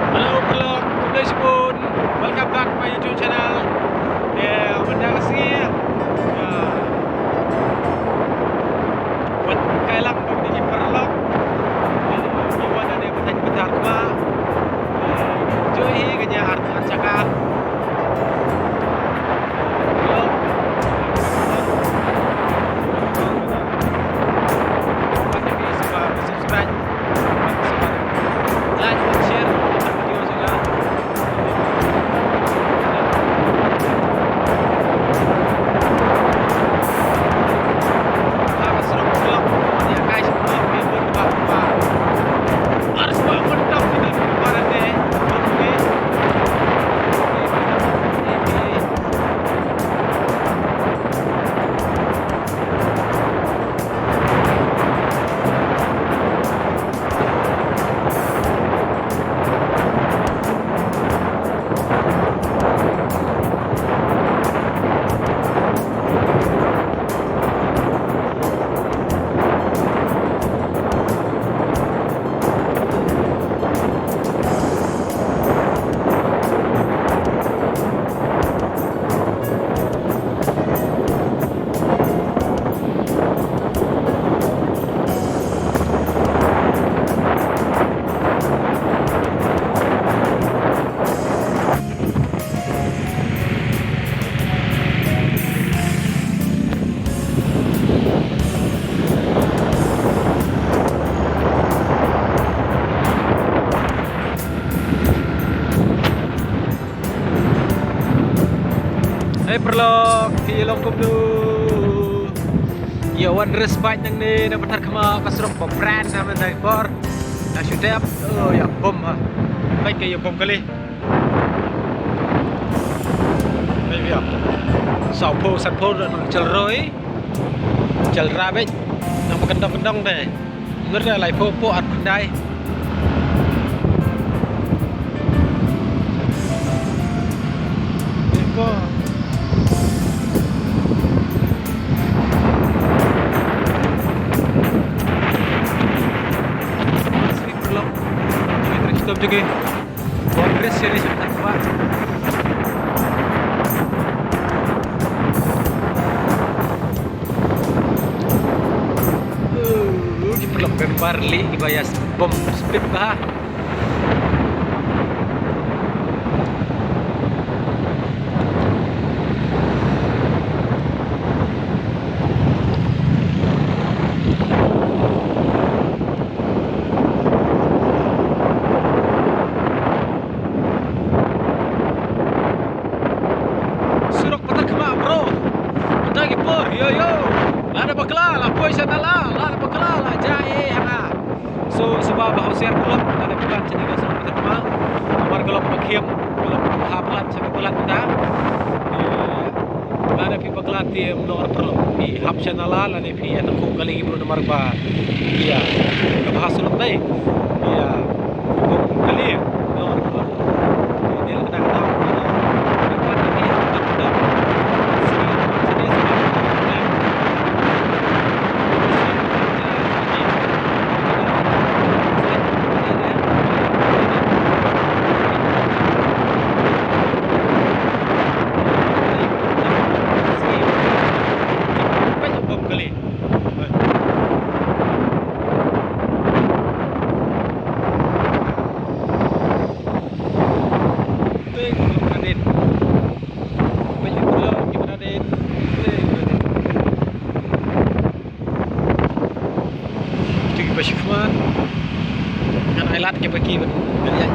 Hello, hello, English Spoon. Welcome back to my YouTube channel. Benda kasi buat kailang bagi perlok. Iwan ada yang bentar kuma. Joy kanya art cakap. Subscribe, like, share video juga. Perlu hilong kumdu. Ya wan respite nang ni na betar kama kasrok ba brand na man dai bor. Na shootap ya bom ha. Baik ke ya bom kali. Baik ya. Sao po san po nang chal roi. Chal ra bek nang kendong-kendong deh. Ngerti lai po po at kundai. Ko stop juga. Progress sini sudah kuat. Diperlok gambar li ibayas bom speed bah. Yo yo, ada bakla lah, boy sana lah, ada bakla lah, jai hana. So sebab bahawa share belum ada bulan jadi nggak sama kita kemana. Kamar kalau pakai kalau hapelan sampai bulan kita. Ada pi bakla ti menor perlu. Pi hap channel lah, ada pi yang aku kali ibu nomor ba. Iya, kebahas sulit deh. Iya, kali menor perlu. Ini kita tahu. Bashifman kan ailat ke bagi kalian